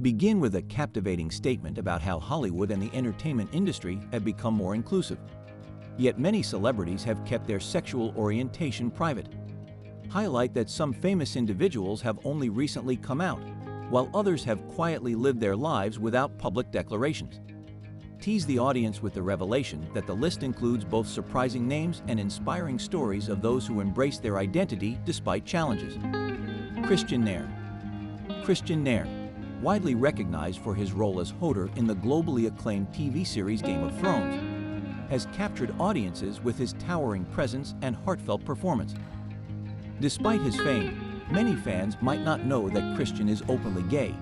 begin with a captivating statement about how Hollywood and the entertainment industry have become more inclusive. Yet many celebrities have kept their sexual orientation private. Highlight that some famous individuals have only recently come out, while others have quietly lived their lives without public declarations. Tease the audience with the revelation that the list includes both surprising names and inspiring stories of those who embrace their identity despite challenges. Christian Nairn. Christian Nairn, widely recognized for his role as Hodor in the globally acclaimed TV series Game of Thrones, has captured audiences with his towering presence and heartfelt performance. Despite his fame, many fans might not know that Christian is openly gay,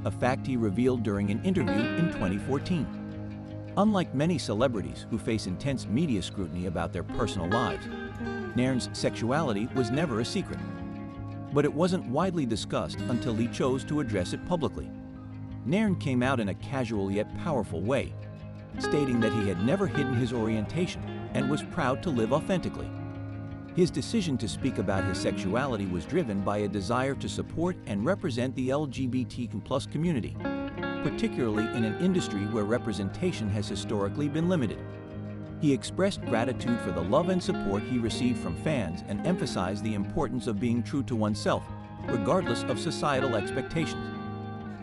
a fact he revealed during an interview in 2014. Unlike many celebrities who face intense media scrutiny about their personal lives, Nairn's sexuality was never a secret. But it wasn't widely discussed until he chose to address it publicly. Nairn came out in a casual yet powerful way, stating that he had never hidden his orientation and was proud to live authentically. His decision to speak about his sexuality was driven by a desire to support and represent the LGBTQ+ community, particularly in an industry where representation has historically been limited. He expressed gratitude for the love and support he received from fans and emphasized the importance of being true to oneself, regardless of societal expectations.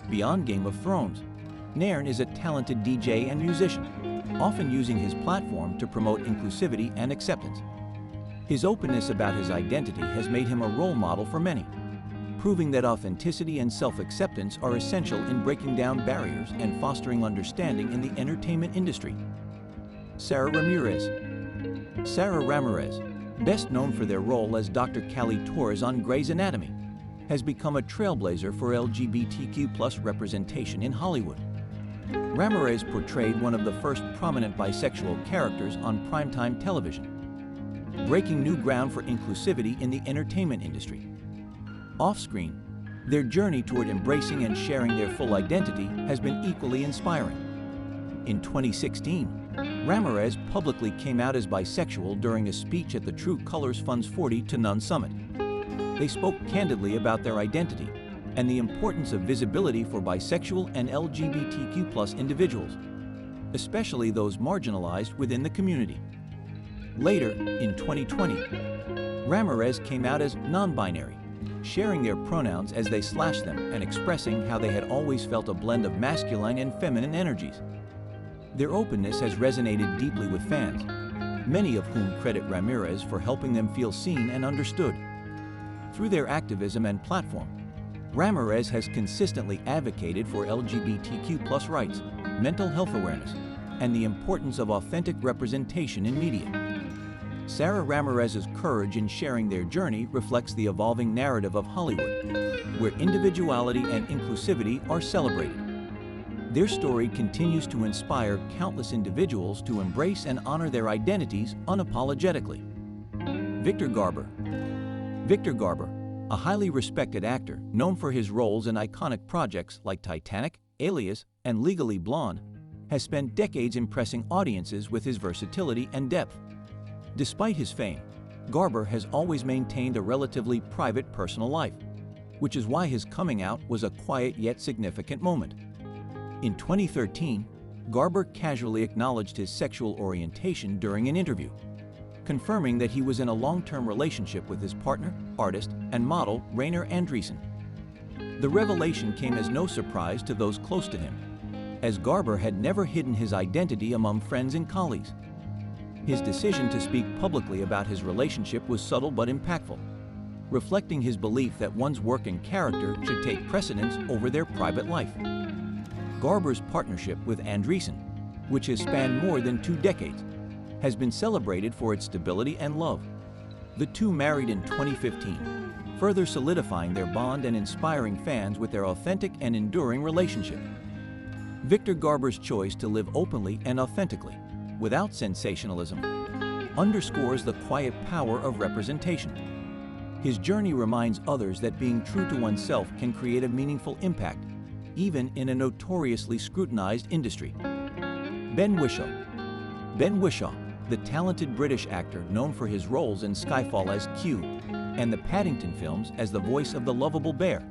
Beyond Game of Thrones, Nairn is a talented DJ and musician, often using his platform to promote inclusivity and acceptance. His openness about his identity has made him a role model for many, proving that authenticity and self-acceptance are essential in breaking down barriers and fostering understanding in the entertainment industry. Sara Ramirez. Sara Ramirez, best known for their role as Dr. Callie Torres on Grey's Anatomy, has become a trailblazer for LGBTQ+ representation in Hollywood. Ramirez portrayed one of the first prominent bisexual characters on primetime television, breaking new ground for inclusivity in the entertainment industry. Off-screen, their journey toward embracing and sharing their full identity has been equally inspiring. In 2016, Ramirez publicly came out as bisexual during a speech at the True Colors Fund's 40 to None Summit. They spoke candidly about their identity and the importance of visibility for bisexual and LGBTQ+ individuals, especially those marginalized within the community. Later, in 2020, Ramirez came out as non-binary, sharing their pronouns as they slashed them and expressing how they had always felt a blend of masculine and feminine energies. Their openness has resonated deeply with fans, many of whom credit Ramirez for helping them feel seen and understood. Through their activism and platform, Ramirez has consistently advocated for LGBTQ+ rights, mental health awareness, and the importance of authentic representation in media. Sara Ramirez's courage in sharing their journey reflects the evolving narrative of Hollywood, where individuality and inclusivity are celebrated. Their story continues to inspire countless individuals to embrace and honor their identities unapologetically. Victor Garber. Victor Garber, a highly respected actor known for his roles in iconic projects like Titanic, Alias, and Legally Blonde, has spent decades impressing audiences with his versatility and depth. Despite his fame, Garber has always maintained a relatively private personal life, which is why his coming out was a quiet yet significant moment. In 2013, Garber casually acknowledged his sexual orientation during an interview, confirming that he was in a long-term relationship with his partner, artist, and model Rainer Andresen. The revelation came as no surprise to those close to him, as Garber had never hidden his identity among friends and colleagues. His decision to speak publicly about his relationship was subtle but impactful, reflecting his belief that one's work and character should take precedence over their private life. Garber's partnership with Andresen, which has spanned more than 2 decades, has been celebrated for its stability and love. The two married in 2015, further solidifying their bond and inspiring fans with their authentic and enduring relationship. Victor Garber's choice to live openly and authentically, without sensationalism, underscores the quiet power of representation. His journey reminds others that being true to oneself can create a meaningful impact, even in a notoriously scrutinized industry. Ben Whishaw. Ben Whishaw, the talented British actor known for his roles in Skyfall as Q and the Paddington films as the voice of the lovable bear,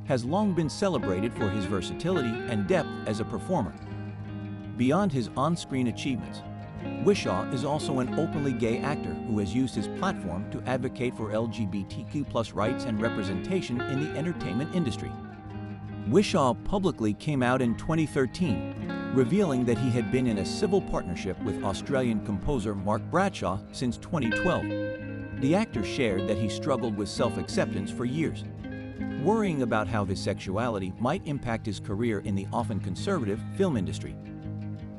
has long been celebrated for his versatility and depth as a performer. Beyond his on-screen achievements, Wishaw is also an openly gay actor who has used his platform to advocate for LGBTQ+ rights and representation in the entertainment industry. Wishaw publicly came out in 2013, revealing that he had been in a civil partnership with Australian composer Mark Bradshaw since 2012. The actor shared that he struggled with self-acceptance for years, worrying about how his sexuality might impact his career in the often conservative film industry.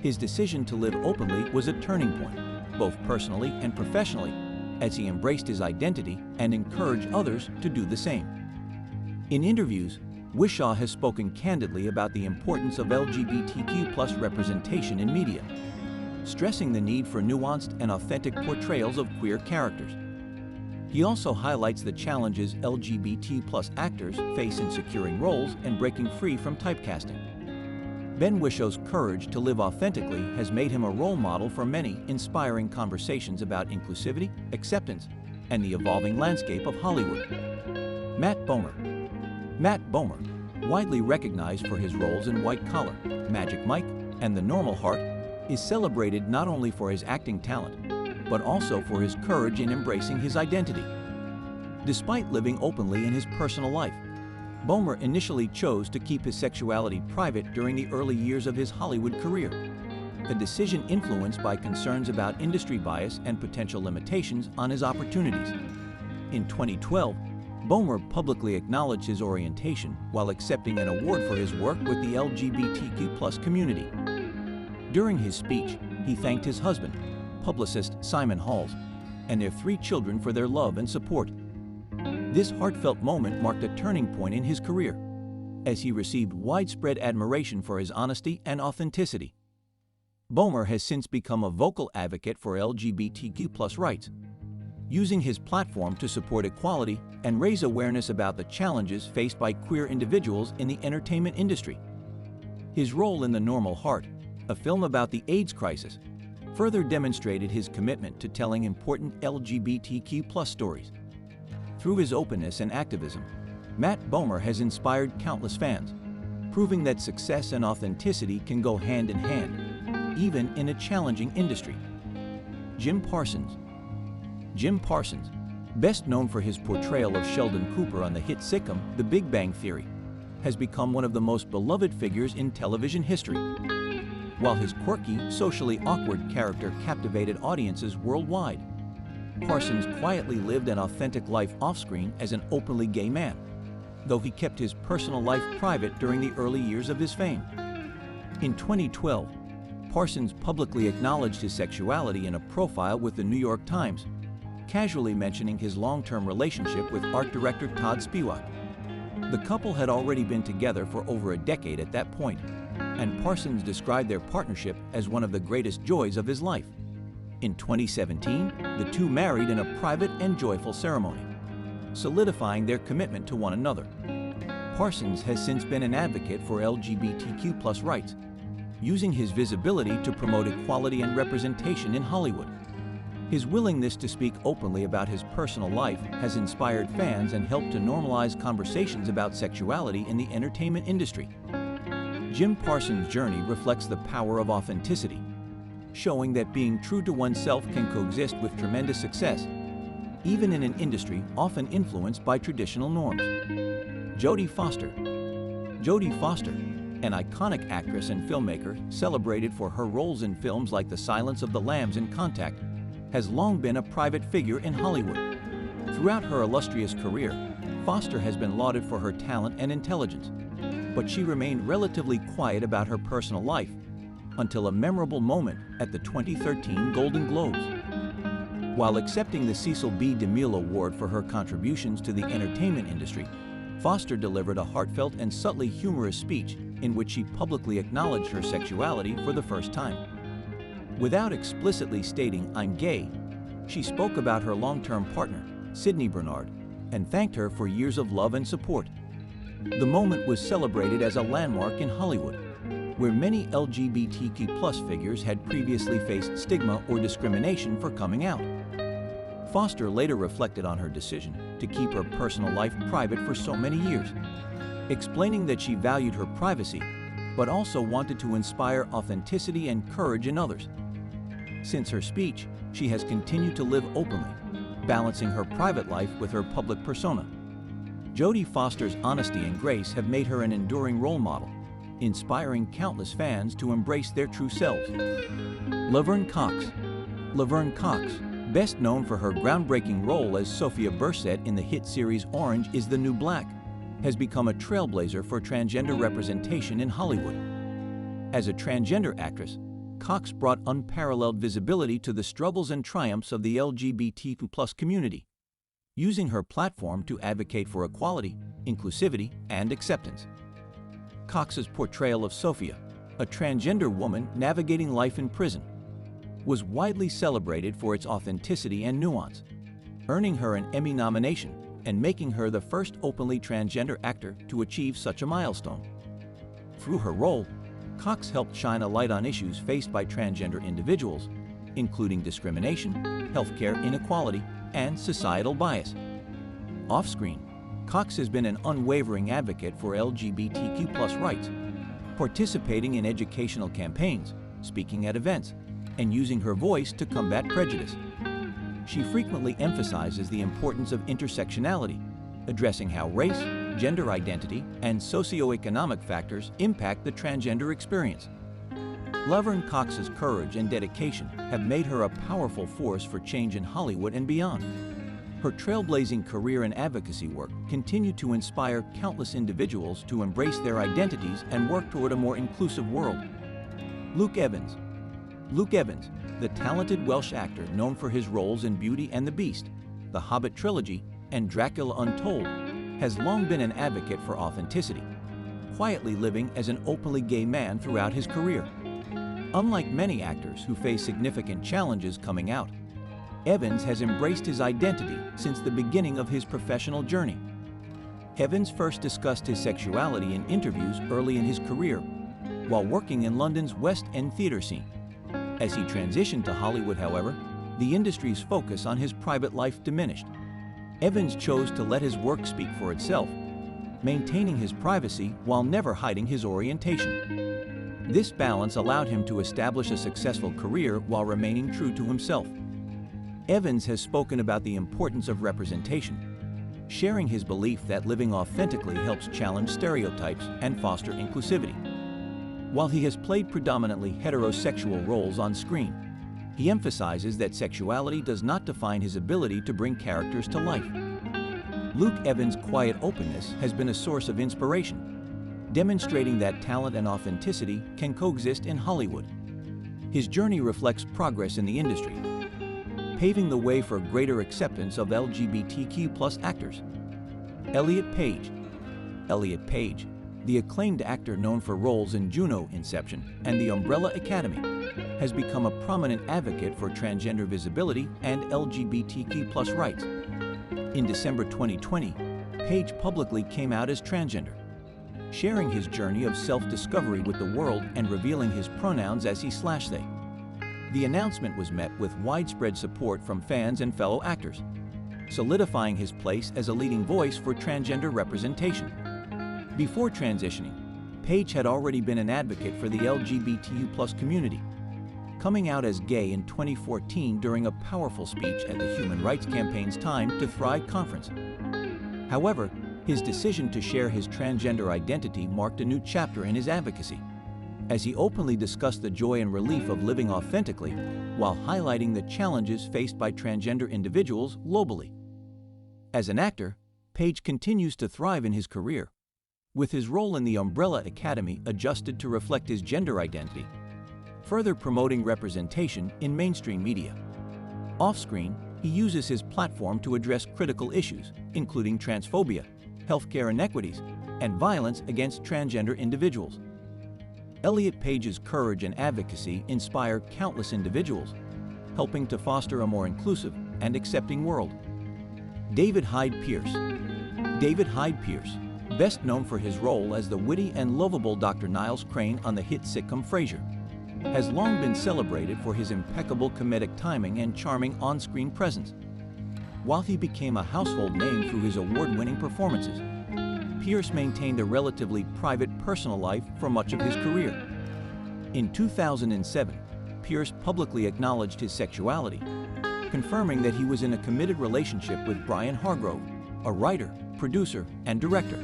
His decision to live openly was a turning point, both personally and professionally, as he embraced his identity and encouraged others to do the same. In interviews, Wishaw has spoken candidly about the importance of LGBTQ+ representation in media, stressing the need for nuanced and authentic portrayals of queer characters. He also highlights the challenges LGBT+ actors face in securing roles and breaking free from typecasting. Ben Wishaw's courage to live authentically has made him a role model for many, inspiring conversations about inclusivity, acceptance, and the evolving landscape of Hollywood. Matt Bomer. Matt Bomer, widely recognized for his roles in White Collar, Magic Mike, and The Normal Heart, is celebrated not only for his acting talent, but also for his courage in embracing his identity. Despite living openly in his personal life, Bomer initially chose to keep his sexuality private during the early years of his Hollywood career, a decision influenced by concerns about industry bias and potential limitations on his opportunities. In 2012, Bomer publicly acknowledged his orientation while accepting an award for his work with the LGBTQ+ community. During his speech, he thanked his husband, publicist Simon Halls, and their 3 children for their love and support. This heartfelt moment marked a turning point in his career, as he received widespread admiration for his honesty and authenticity. Bomer has since become a vocal advocate for LGBTQ+ rights, using his platform to support equality and raise awareness about the challenges faced by queer individuals in the entertainment industry. His role in The Normal Heart, a film about the AIDS crisis, further demonstrated his commitment to telling important LGBTQ+ stories. Through his openness and activism, Matt Bomer has inspired countless fans, proving that success and authenticity can go hand in hand, even in a challenging industry. Jim Parsons. Jim Parsons, best known for his portrayal of Sheldon Cooper on the hit sitcom The Big Bang Theory, has become one of the most beloved figures in television history. While his quirky, socially awkward character captivated audiences worldwide, Parsons quietly lived an authentic life off-screen as an openly gay man, though he kept his personal life private during the early years of his fame. In 2012, Parsons publicly acknowledged his sexuality in a profile with the New York Times, casually mentioning his long-term relationship with art director Todd Spiewak. The couple had already been together for over a decade at that point, and Parsons described their partnership as one of the greatest joys of his life. In 2017, the two married in a private and joyful ceremony, solidifying their commitment to one another. Parsons has since been an advocate for LGBTQ+ rights, using his visibility to promote equality and representation in Hollywood. His willingness to speak openly about his personal life has inspired fans and helped to normalize conversations about sexuality in the entertainment industry. Jim Parsons' journey reflects the power of authenticity, showing that being true to oneself can coexist with tremendous success, even in an industry often influenced by traditional norms. Jodie Foster. Jodie Foster, an iconic actress and filmmaker celebrated for her roles in films like The Silence of the Lambs and Contact, has long been a private figure in Hollywood. Throughout her illustrious career, Foster has been lauded for her talent and intelligence, but she remained relatively quiet about her personal life until a memorable moment at the 2013 Golden Globes. While accepting the Cecil B. DeMille Award for her contributions to the entertainment industry, Foster delivered a heartfelt and subtly humorous speech in which she publicly acknowledged her sexuality for the first time. Without explicitly stating "I'm gay," she spoke about her long-term partner, Sydney Bernard, and thanked her for years of love and support. The moment was celebrated as a landmark in Hollywood, where many LGBTQ+ figures had previously faced stigma or discrimination for coming out. Foster later reflected on her decision to keep her personal life private for so many years, explaining that she valued her privacy, but also wanted to inspire authenticity and courage in others. Since her speech, she has continued to live openly, balancing her private life with her public persona. Jodie Foster's honesty and grace have made her an enduring role model, inspiring countless fans to embrace their true selves. Laverne Cox. Laverne Cox, best known for her groundbreaking role as Sophia Bursett in the hit series Orange is the New Black, has become a trailblazer for transgender representation in Hollywood. As a transgender actress, Cox brought unparalleled visibility to the struggles and triumphs of the LGBTQ+ community, using her platform to advocate for equality, inclusivity, and acceptance. Cox's portrayal of Sophia, a transgender woman navigating life in prison, was widely celebrated for its authenticity and nuance, earning her an Emmy nomination and making her the first openly transgender actor to achieve such a milestone. Through her role, Cox helped shine a light on issues faced by transgender individuals, including discrimination, healthcare inequality, and societal bias. Off-screen, Cox has been an unwavering advocate for LGBTQ+ rights, participating in educational campaigns, speaking at events, and using her voice to combat prejudice. She frequently emphasizes the importance of intersectionality, addressing how race, gender identity, and socioeconomic factors impact the transgender experience. Laverne Cox's courage and dedication have made her a powerful force for change in Hollywood and beyond. Her trailblazing career and advocacy work continue to inspire countless individuals to embrace their identities and work toward a more inclusive world. Luke Evans. Luke Evans, the talented Welsh actor known for his roles in Beauty and the Beast, The Hobbit trilogy, and Dracula Untold, has long been an advocate for authenticity, quietly living as an openly gay man throughout his career. Unlike many actors who face significant challenges coming out, Evans has embraced his identity since the beginning of his professional journey. Evans first discussed his sexuality in interviews early in his career, while working in London's West End theater scene. As he transitioned to Hollywood, however, the industry's focus on his private life diminished. Evans chose to let his work speak for itself, maintaining his privacy while never hiding his orientation. This balance allowed him to establish a successful career while remaining true to himself. Evans has spoken about the importance of representation, sharing his belief that living authentically helps challenge stereotypes and foster inclusivity. While he has played predominantly heterosexual roles on screen, he emphasizes that sexuality does not define his ability to bring characters to life. Luke Evans' quiet openness has been a source of inspiration, demonstrating that talent and authenticity can coexist in Hollywood. His journey reflects progress in the industry, paving the way for greater acceptance of LGBTQ+ actors. Elliot Page. Elliot Page, the acclaimed actor known for roles in Juno, Inception, and The Umbrella Academy, has become a prominent advocate for transgender visibility and LGBTQ+ rights. In December 2020, Page publicly came out as transgender, sharing his journey of self-discovery with the world and revealing his pronouns as he/they. The announcement was met with widespread support from fans and fellow actors, solidifying his place as a leading voice for transgender representation. Before transitioning, Page had already been an advocate for the LGBTQ+ community, coming out as gay in 2014 during a powerful speech at the Human Rights Campaign's Time to Thrive conference. However, his decision to share his transgender identity marked a new chapter in his advocacy, as he openly discussed the joy and relief of living authentically while highlighting the challenges faced by transgender individuals globally. As an actor, Page continues to thrive in his career, with his role in The Umbrella Academy adjusted to reflect his gender identity, further promoting representation in mainstream media. Off-screen, he uses his platform to address critical issues, including transphobia, healthcare inequities, and violence against transgender individuals. Elliot Page's courage and advocacy inspire countless individuals, helping to foster a more inclusive and accepting world. David Hyde Pierce. David Hyde Pierce, best known for his role as the witty and lovable Dr. Niles Crane on the hit sitcom Frasier, has long been celebrated for his impeccable comedic timing and charming on-screen presence. While he became a household name through his award-winning performances, Pierce maintained a relatively private personal life for much of his career. In 2007, Pierce publicly acknowledged his sexuality, confirming that he was in a committed relationship with Brian Hargrove, a writer, producer, and director.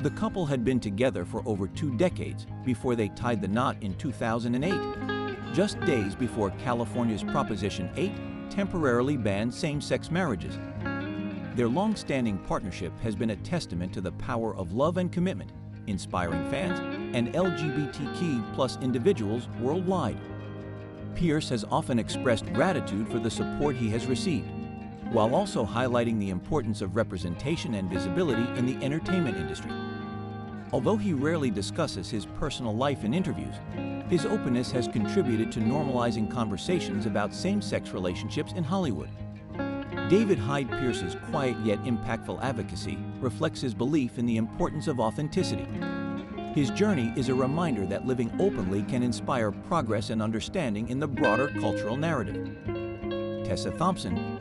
The couple had been together for over 2 decades before they tied the knot in 2008, just days before California's Proposition 8 temporarily banned same-sex marriages. Their long-standing partnership has been a testament to the power of love and commitment, inspiring fans and LGBTQ+ individuals worldwide. Pierce has often expressed gratitude for the support he has received, while also highlighting the importance of representation and visibility in the entertainment industry. Although he rarely discusses his personal life in interviews, his openness has contributed to normalizing conversations about same-sex relationships in Hollywood. David Hyde Pierce's quiet yet impactful advocacy reflects his belief in the importance of authenticity. His journey is a reminder that living openly can inspire progress and understanding in the broader cultural narrative. Tessa Thompson,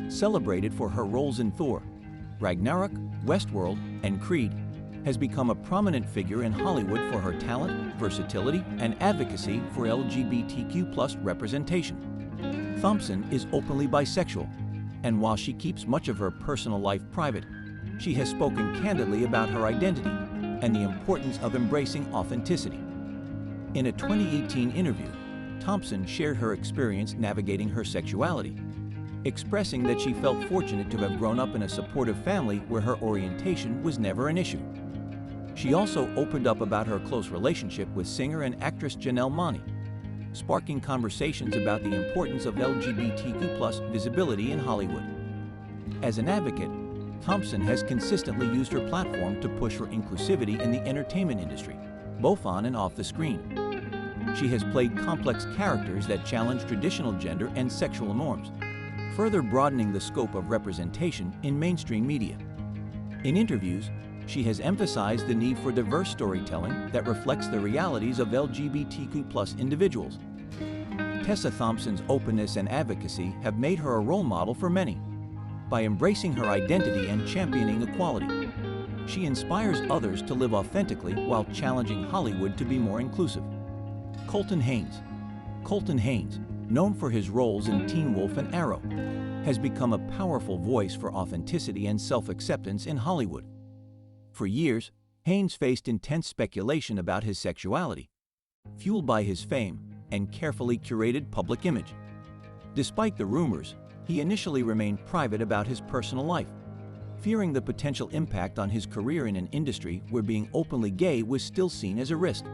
celebrated for her roles in Thor, Ragnarok, Westworld, and Creed, has become a prominent figure in Hollywood for her talent, versatility, and advocacy for LGBTQ+ representation. Thompson is openly bisexual, and while she keeps much of her personal life private, she has spoken candidly about her identity and the importance of embracing authenticity. In a 2018 interview, Thompson shared her experience navigating her sexuality, expressing that she felt fortunate to have grown up in a supportive family where her orientation was never an issue. She also opened up about her close relationship with singer and actress Janelle Monáe, sparking conversations about the importance of LGBTQ+ visibility in Hollywood. As an advocate, Thompson has consistently used her platform to push for inclusivity in the entertainment industry, both on and off the screen. She has played complex characters that challenge traditional gender and sexual norms, further broadening the scope of representation in mainstream media. In interviews, she has emphasized the need for diverse storytelling that reflects the realities of LGBTQ+ individuals. Tessa Thompson's openness and advocacy have made her a role model for many. By embracing her identity and championing equality, she inspires others to live authentically while challenging Hollywood to be more inclusive. Colton Haynes, known for his roles in Teen Wolf and Arrow, has become a powerful voice for authenticity and self-acceptance in Hollywood. For years, Haynes faced intense speculation about his sexuality, fueled by his fame and carefully curated public image. Despite the rumors, he initially remained private about his personal life, fearing the potential impact on his career in an industry where being openly gay was still seen as a risk.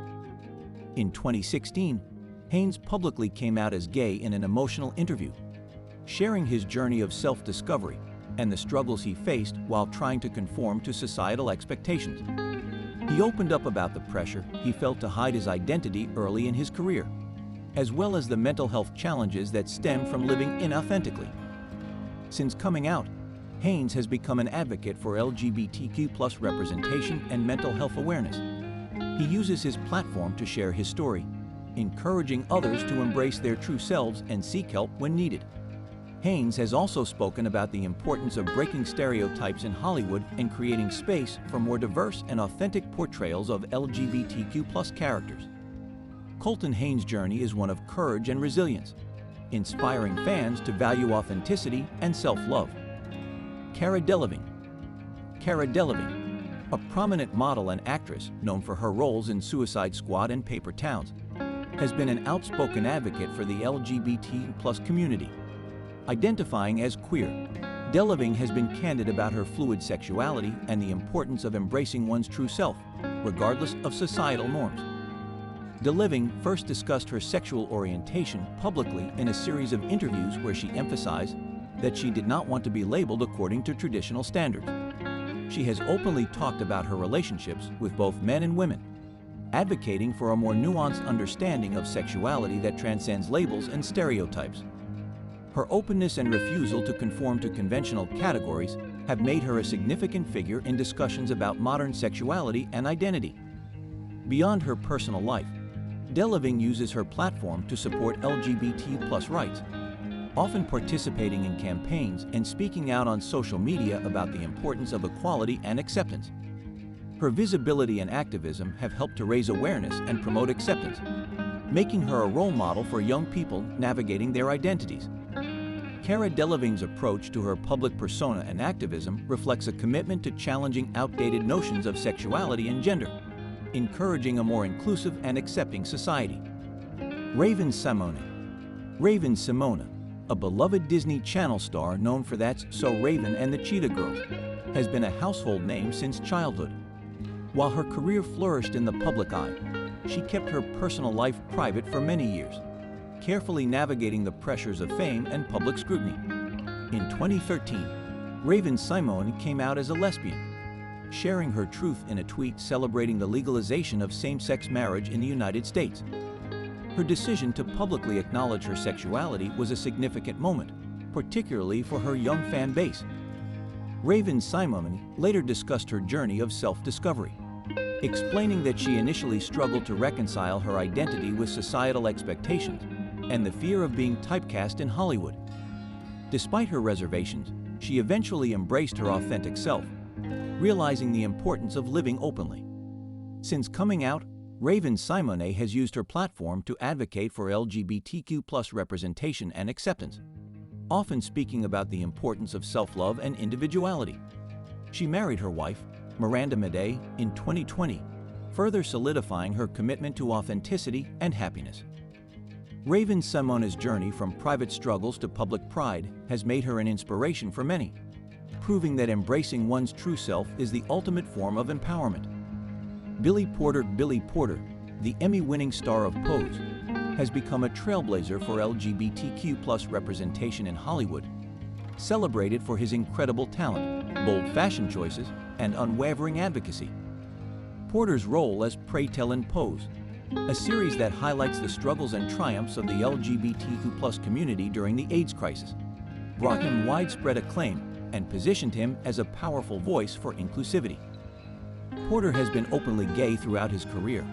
In 2016, Haynes publicly came out as gay in an emotional interview, sharing his journey of self-discovery and the struggles he faced while trying to conform to societal expectations. He opened up about the pressure he felt to hide his identity early in his career, as well as the mental health challenges that stem from living inauthentically. Since coming out, Haynes has become an advocate for LGBTQ+ representation and mental health awareness. He uses his platform to share his story, encouraging others to embrace their true selves and seek help when needed. Haynes has also spoken about the importance of breaking stereotypes in Hollywood and creating space for more diverse and authentic portrayals of LGBTQ+ characters. Colton Haynes' journey is one of courage and resilience, inspiring fans to value authenticity and self-love. Cara Delevingne, a prominent model and actress known for her roles in Suicide Squad and Paper Towns, has been an outspoken advocate for the LGBT+ community. Identifying as queer, Delevingne has been candid about her fluid sexuality and the importance of embracing one's true self, regardless of societal norms. Delevingne first discussed her sexual orientation publicly in a series of interviews where she emphasized that she did not want to be labeled according to traditional standards. She has openly talked about her relationships with both men and women, advocating for a more nuanced understanding of sexuality that transcends labels and stereotypes. Her openness and refusal to conform to conventional categories have made her a significant figure in discussions about modern sexuality and identity. Beyond her personal life, Delevingne uses her platform to support LGBT+ rights. often participating in campaigns and speaking out on social media about the importance of equality and acceptance. Her visibility and activism have helped to raise awareness and promote acceptance, making her a role model for young people navigating their identities. Cara Delevingne's approach to her public persona and activism reflects a commitment to challenging outdated notions of sexuality and gender, encouraging a more inclusive and accepting society. Raven-Symoné. Raven-Symoné, a beloved Disney Channel star known for That's So Raven and the Cheetah Girls, has been a household name since childhood. While her career flourished in the public eye, she kept her personal life private for many years, carefully navigating the pressures of fame and public scrutiny. In 2013, Raven-Symoné came out as a lesbian, sharing her truth in a tweet celebrating the legalization of same-sex marriage in the United States. Her decision to publicly acknowledge her sexuality was a significant moment, particularly for her young fan base. Raven-Symoné later discussed her journey of self-discovery, explaining that she initially struggled to reconcile her identity with societal expectations and the fear of being typecast in Hollywood. Despite her reservations, she eventually embraced her authentic self, realizing the importance of living openly. Since coming out, Raven-Symoné has used her platform to advocate for LGBTQ+ representation and acceptance, often speaking about the importance of self-love and individuality. She married her wife, Miranda Madej, in 2020, further solidifying her commitment to authenticity and happiness. Raven-Symoné's journey from private struggles to public pride has made her an inspiration for many, proving that embracing one's true self is the ultimate form of empowerment. Billy Porter, the Emmy-winning star of Pose, has become a trailblazer for LGBTQ+ representation in Hollywood, celebrated for his incredible talent, bold fashion choices, and unwavering advocacy. Porter's role as Pray Tell in Pose, a series that highlights the struggles and triumphs of the LGBTQ+ community during the AIDS crisis, brought him widespread acclaim and positioned him as a powerful voice for inclusivity. Porter has been openly gay throughout his career,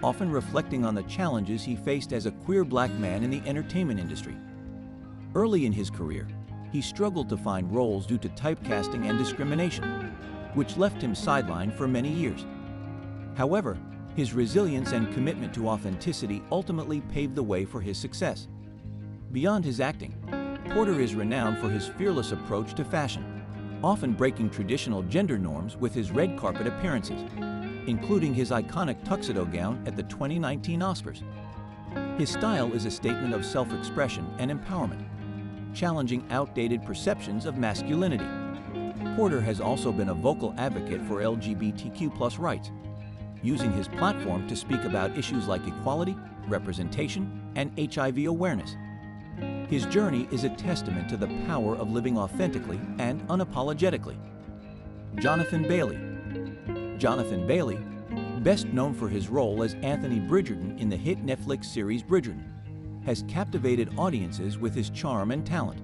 often reflecting on the challenges he faced as a queer black man in the entertainment industry. Early in his career, he struggled to find roles due to typecasting and discrimination, which left him sidelined for many years. However, his resilience and commitment to authenticity ultimately paved the way for his success. Beyond his acting, Porter is renowned for his fearless approach to fashion, often breaking traditional gender norms with his red carpet appearances, including his iconic tuxedo gown at the 2019 Oscars. His style is a statement of self-expression and empowerment, challenging outdated perceptions of masculinity. Porter has also been a vocal advocate for LGBTQ+ rights, using his platform to speak about issues like equality, representation, and HIV awareness. His journey is a testament to the power of living authentically and unapologetically. Jonathan Bailey. Jonathan Bailey, best known for his role as Anthony Bridgerton in the hit Netflix series Bridgerton, has captivated audiences with his charm and talent.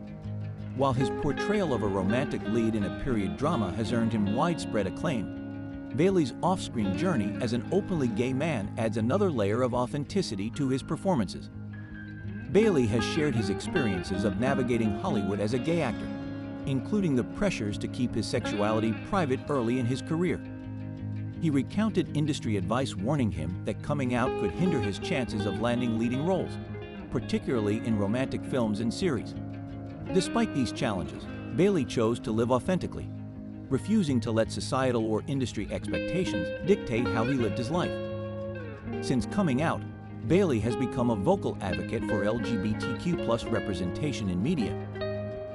While his portrayal of a romantic lead in a period drama has earned him widespread acclaim, Bailey's off-screen journey as an openly gay man adds another layer of authenticity to his performances. Bailey has shared his experiences of navigating Hollywood as a gay actor, including the pressures to keep his sexuality private early in his career. He recounted industry advice warning him that coming out could hinder his chances of landing leading roles, particularly in romantic films and series. Despite these challenges, Bailey chose to live authentically, refusing to let societal or industry expectations dictate how he lived his life. Since coming out, Bailey has become a vocal advocate for LGBTQ+ representation in media,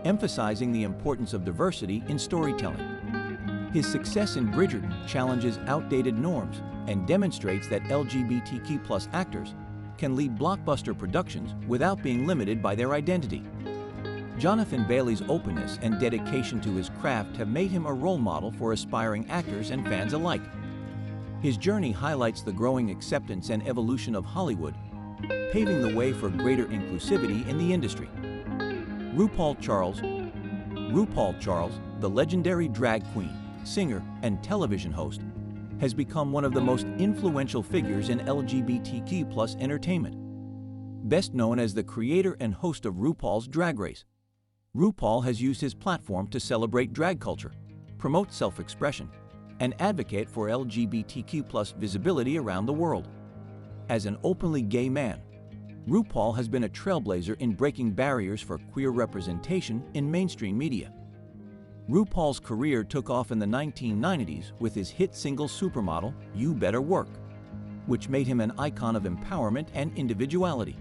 emphasizing the importance of diversity in storytelling. His success in Bridgerton challenges outdated norms and demonstrates that LGBTQ+ actors can lead blockbuster productions without being limited by their identity. Jonathan Bailey's openness and dedication to his craft have made him a role model for aspiring actors and fans alike. His journey highlights the growing acceptance and evolution of Hollywood, paving the way for greater inclusivity in the industry. RuPaul Charles, the legendary drag queen, singer, and television host, has become one of the most influential figures in LGBTQ+ entertainment. best known as the creator and host of RuPaul's Drag Race. RuPaul has used his platform to celebrate drag culture, promote self-expression, and advocate for LGBTQ+ visibility around the world. As an openly gay man, RuPaul has been a trailblazer in breaking barriers for queer representation in mainstream media. RuPaul's career took off in the 1990s with his hit single Supermodel, You Better Work, which made him an icon of empowerment and individuality.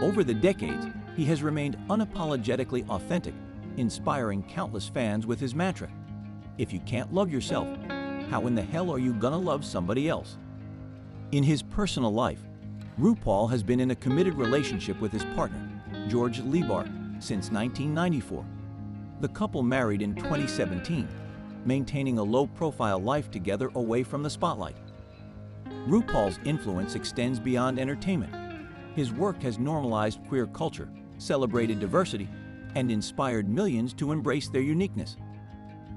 Over the decades, he has remained unapologetically authentic, inspiring countless fans with his mantra, "If you can't love yourself, how in the hell are you gonna love somebody else?" In his personal life, RuPaul has been in a committed relationship with his partner, George Lebar, since 1994. The couple married in 2017, maintaining a low-profile life together away from the spotlight. RuPaul's influence extends beyond entertainment. His work has normalized queer culture, celebrated diversity, and inspired millions to embrace their uniqueness.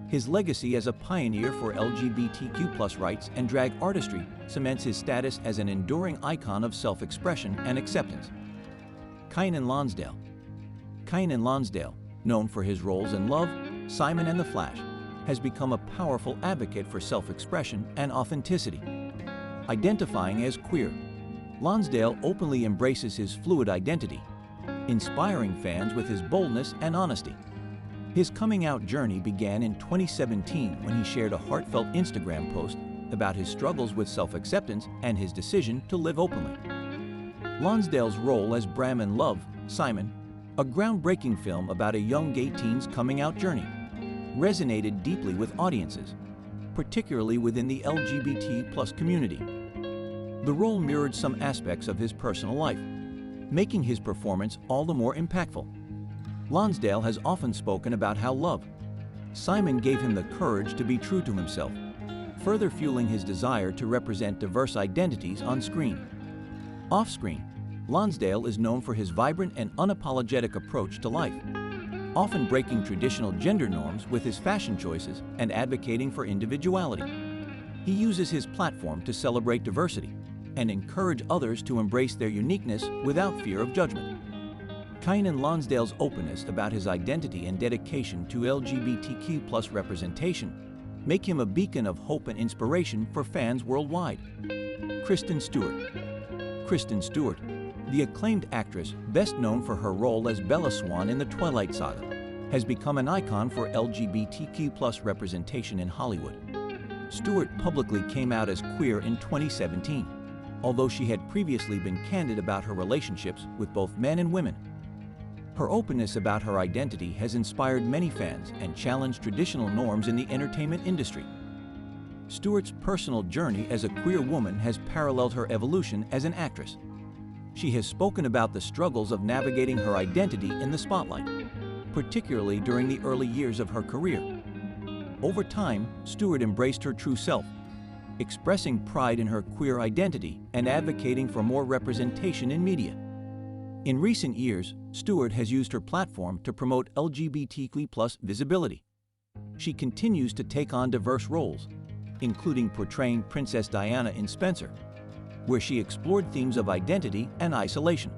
His legacy as a pioneer for LGBTQ+ rights and drag artistry cements his status as an enduring icon of self-expression and acceptance. Kynan Lonsdale. Kynan Lonsdale, known for his roles in Love, Simon and the Flash, has become a powerful advocate for self-expression and authenticity. Identifying as queer, Lonsdale openly embraces his fluid identity, inspiring fans with his boldness and honesty. His coming-out journey began in 2017 when he shared a heartfelt Instagram post about his struggles with self-acceptance and his decision to live openly. Lonsdale's role as Bram in Love, Simon, a groundbreaking film about a young gay teen's coming-out journey, resonated deeply with audiences, particularly within the LGBT+ community. The role mirrored some aspects of his personal life, making his performance all the more impactful. Lonsdale has often spoken about how Love, Simon gave him the courage to be true to himself, further fueling his desire to represent diverse identities on screen. Off-screen, Lonsdale is known for his vibrant and unapologetic approach to life, often breaking traditional gender norms with his fashion choices and advocating for individuality. He uses his platform to celebrate diversity and encourage others to embrace their uniqueness without fear of judgment. Kynan Lonsdale's openness about his identity and dedication to LGBTQ+ representation make him a beacon of hope and inspiration for fans worldwide. Kristen Stewart. Kristen Stewart, the acclaimed actress best known for her role as Bella Swan in the Twilight Saga, has become an icon for LGBTQ+ representation in Hollywood. Stewart publicly came out as queer in 2017, although she had previously been candid about her relationships with both men and women. Her openness about her identity has inspired many fans and challenged traditional norms in the entertainment industry. Stewart's personal journey as a queer woman has paralleled her evolution as an actress. She has spoken about the struggles of navigating her identity in the spotlight, particularly during the early years of her career. Over time, Stewart embraced her true self, expressing pride in her queer identity and advocating for more representation in media. In recent years, Stewart has used her platform to promote LGBTQ+ visibility. She continues to take on diverse roles, including portraying Princess Diana in Spencer, where she explored themes of identity and isolation.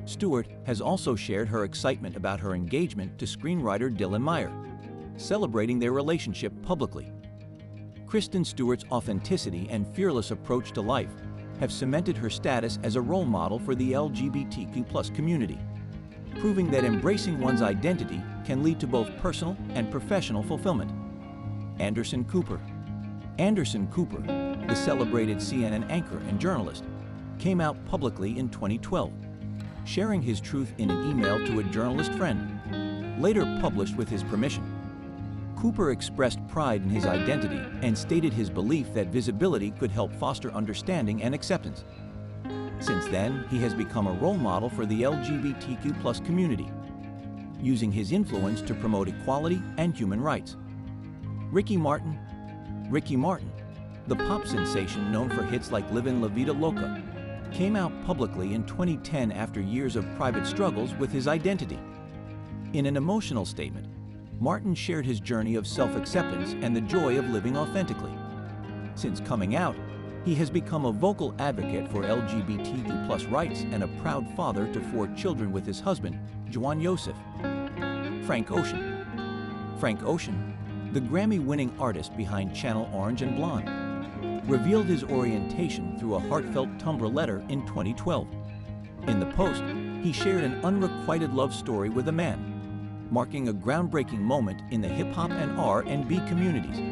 Stewart has also shared her excitement about her engagement to screenwriter Dylan Meyer, celebrating their relationship publicly. Kristen Stewart's authenticity and fearless approach to life have cemented her status as a role model for the LGBTQ+ community, proving that embracing one's identity can lead to both personal and professional fulfillment. Anderson Cooper. Anderson Cooper, the celebrated CNN anchor and journalist, came out publicly in 2012, sharing his truth in an email to a journalist friend, later published with his permission. Cooper expressed pride in his identity and stated his belief that visibility could help foster understanding and acceptance. Since then, he has become a role model for the LGBTQ+ community, using his influence to promote equality and human rights. Ricky Martin. Ricky Martin, the pop sensation known for hits like Livin' La Vida Loca, came out publicly in 2010 after years of private struggles with his identity. In an emotional statement, Martin shared his journey of self-acceptance and the joy of living authentically. Since coming out, He has become a vocal advocate for LGBTQ+ rights and a proud father to 4 children with his husband, Juan Yosef. Frank Ocean. Frank Ocean, the Grammy-winning artist behind Channel Orange and Blonde, revealed his orientation through a heartfelt Tumblr letter in 2012. In the post, he shared an unrequited love story with a man, marking a groundbreaking moment in the hip-hop and R&B communities.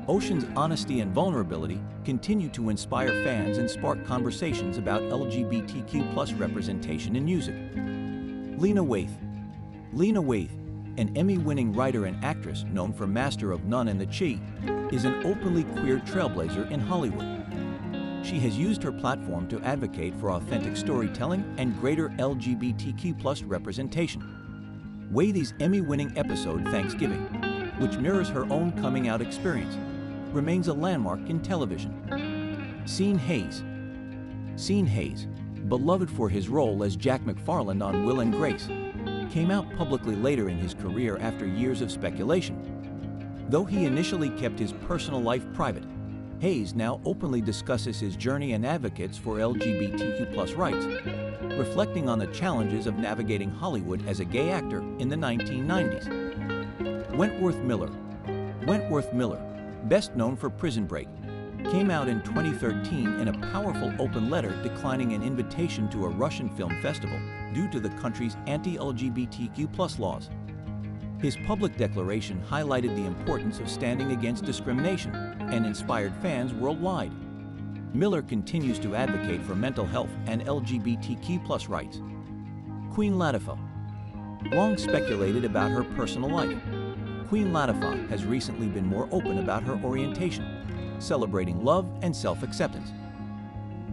Ocean's honesty and vulnerability continue to inspire fans and spark conversations about LGBTQ+ representation in music. Lena Waithe. Lena Waithe, an Emmy-winning writer and actress known for Master of None and The Chi, is an openly queer trailblazer in Hollywood. She has used her platform to advocate for authentic storytelling and greater LGBTQ+ representation. Waithe's Emmy-winning episode, Thanksgiving, which mirrors her own coming-out experience, remains a landmark in television. Sean Hayes. Sean Hayes, beloved for his role as Jack McFarland on Will and Grace, came out publicly later in his career after years of speculation. Though he initially kept his personal life private, Hayes now openly discusses his journey and advocates for LGBTQ+ rights, reflecting on the challenges of navigating Hollywood as a gay actor in the 1990s. Wentworth Miller. Wentworth Miller, best known for Prison Break, came out in 2013 in a powerful open letter declining an invitation to a Russian film festival due to the country's anti-LGBTQ+ laws. His public declaration highlighted the importance of standing against discrimination and inspired fans worldwide. Miller continues to advocate for mental health and LGBTQ+ rights. Queen Latifah. Long speculated about her personal life, Queen Latifah has recently been more open about her orientation, celebrating love and self-acceptance.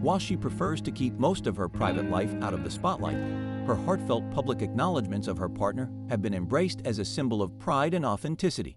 While she prefers to keep most of her private life out of the spotlight, her heartfelt public acknowledgments of her partner have been embraced as a symbol of pride and authenticity.